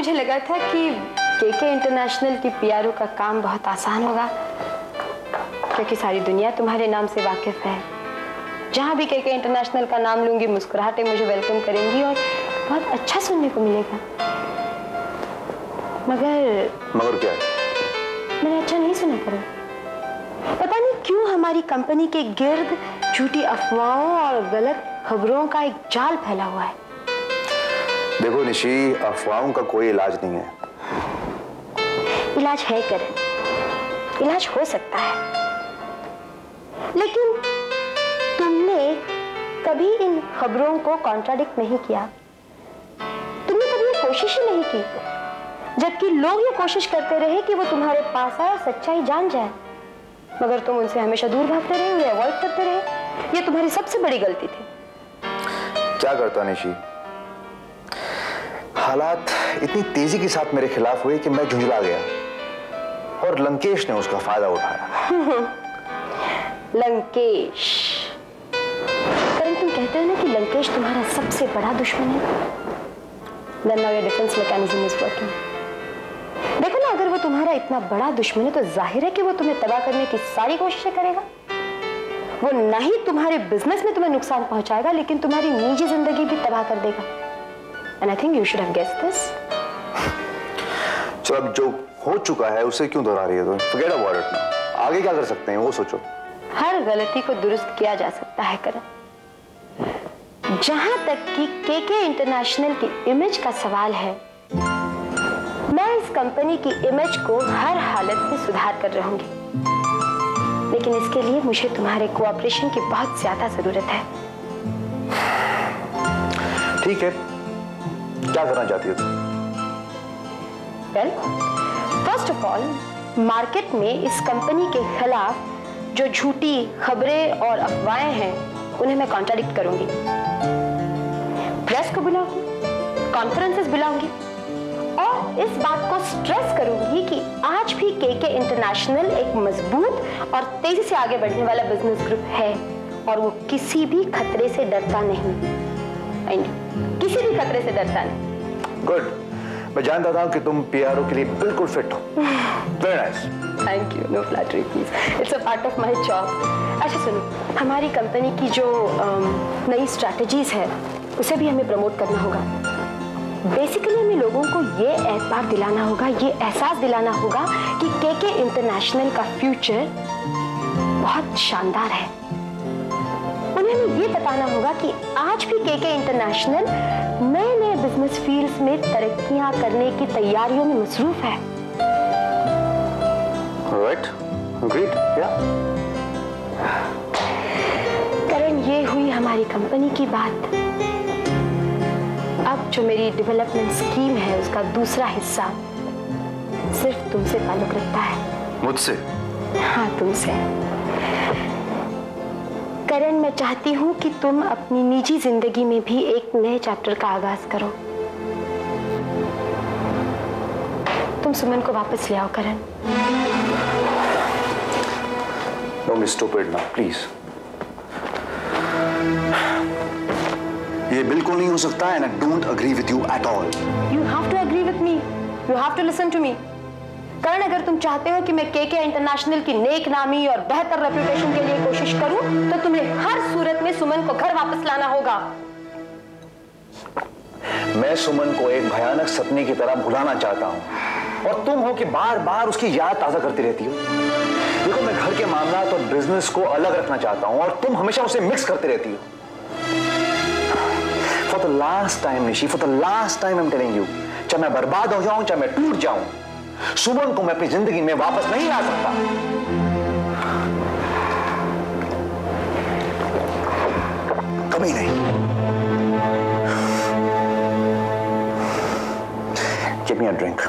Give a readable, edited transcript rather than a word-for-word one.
मुझे लगा था कि केके इंटरनेशनल की पीआरओ का काम बहुत आसान होगा, क्योंकि सारी दुनिया तुम्हारे नाम से वाकिफ है। जहां भी केके इंटरनेशनल का नाम लूंगी मुस्कुराहटें मुझे वेलकम करेंगी और बहुत अच्छा सुनने को मिलेगा। मगर क्या? मैंने अच्छा नहीं सुना करो। पता नहीं क्यों हमारी कंपनी के गिर्द झूठी अफवाहों और गलत खबरों का एक जाल फैला हुआ है। देखो निशी, अफवाहों का कोई इलाज नहीं है। इलाज है करण, इलाज हो सकता है, लेकिन तुमने कभी इन खबरों को कॉन्ट्राडिक्ट नहीं किया। तुमने कभी ये कोशिश ही नहीं की, जबकि लोग ये कोशिश करते रहे कि वो तुम्हारे पास आए और सच्चाई जान जाए, मगर तुम उनसे हमेशा दूर भागते रहे, उन्हें अवॉइड करते रहे। ये तुम्हारी सबसे बड़ी गलती थी। क्या करता निशी, हालात इतनी तेजी के साथ मेरे खिलाफ हुए कि मैं झुंझला गया और लंकेश ने उसका फायदा उठाया। लंकेश? करण, तुम कहते हो ना कि लंकेश तुम्हारा सबसे बड़ा दुश्मन है। Then now your defense mechanism is working. देखो ना, अगर वो तुम्हारा इतना बड़ा दुश्मन है तो जाहिर है कि वो तुम्हें तबाह करने की सारी कोशिशें करेगा। वो ना ही तुम्हारे बिजनेस में तुम्हें नुकसान पहुंचाएगा, लेकिन तुम्हारी निजी जिंदगी भी तबाह कर देगा। And I think you should have guessed this. चलो, अब जो हो चुका है उसे क्यों दोहरा रही है तुम? Forget about it now. आगे क्या कर सकते हैं वो सोचो। हर गलती को दुरुस्त किया जा सकता है करण। जहां तक कि केके इंटरनेशनल की इमेज का सवाल है, मैं इस कंपनी की इमेज को हर हालत में सुधार कर रहूंगी, लेकिन इसके लिए मुझे तुम्हारे कोऑपरेशन की बहुत ज्यादा जरूरत है। ठीक है, क्या करना चाहती हो तुम? Well, first of all, market में इस कंपनी के खिलाफ जो झूठी खबरें और अफवाहें हैं उन्हें मैं कॉन्ट्राडिक्ट करूंगी। प्रेस को बुलाऊंगी, कॉन्फ्रेंसेस बुलाऊंगी और इस बात को स्ट्रेस करूंगी कि आज भी केके इंटरनेशनल एक मजबूत और तेजी से आगे बढ़ने वाला बिजनेस ग्रुप है और वो किसी भी खतरे से डरता नहीं। किसी भी खतरे से डरता नहीं। गुड, मैं जानता था कि तुम पीआरओ के लिए बिल्कुल फिट हो। Very nice. Thank you, no flattery please, it's a part of my job. अच्छा सुनो, हमारी कंपनी की जो नई स्ट्रैटेजीज है उसे भी हमें प्रमोट करना होगा। बेसिकली हमें लोगों को ये एतबार दिलाना होगा, ये एहसास दिलाना होगा कि केके इंटरनेशनल का फ्यूचर बहुत शानदार है। उन्हें हमें ये बताना होगा कि आज भी केके इंटरनेशनल नए नए बिजनेस फील्ड्स में तरक्कियां करने की तैयारियों में मसरूफ है। Right, agreed, yeah. करण, ये हुई हमारी कंपनी की बात। अब जो मेरी डेवलपमेंट स्कीम है उसका दूसरा हिस्सा सिर्फ तुमसे ताल्लुक रखता है। मुझसे? हाँ, तुमसे। करण, मैं चाहती हूँ कि तुम अपनी निजी जिंदगी में भी एक नए चैप्टर का आगाज करो। तुम सुमन को वापस ले आओ करण। Don't be stupid now, please. ये बिल्कुल नहीं हो सकता and I don't agree with you at all. You have to agree with me. You have to listen to me. करण, अगर तुम चाहते हो कि मैं केके इंटरनेशनल की नेक नामी और बेहतर रेपुटेशन के लिए कोशिश करूं, तो तुम्हें हर सूरत में सुमन को घर वापस लाना होगा। मैं सुमन को एक भयानक सपने की तरह भुलाना चाहता हूं और तुम हो कि बार बार उसकी याद ताजा करती रहती हो। देखो, मैं घर के मामला और बिजनेस को अलग रखना चाहता हूं और तुम हमेशा उसे मिक्स करती रहती हो। For the last time, Nishi, for the last time I'm telling you, चाहे मैं बर्बाद हो जाऊं, चाहे मैं टूट जाऊं, सुमन को मैं अपनी जिंदगी में वापस नहीं ला सकता। कभी नहीं। Give me a drink.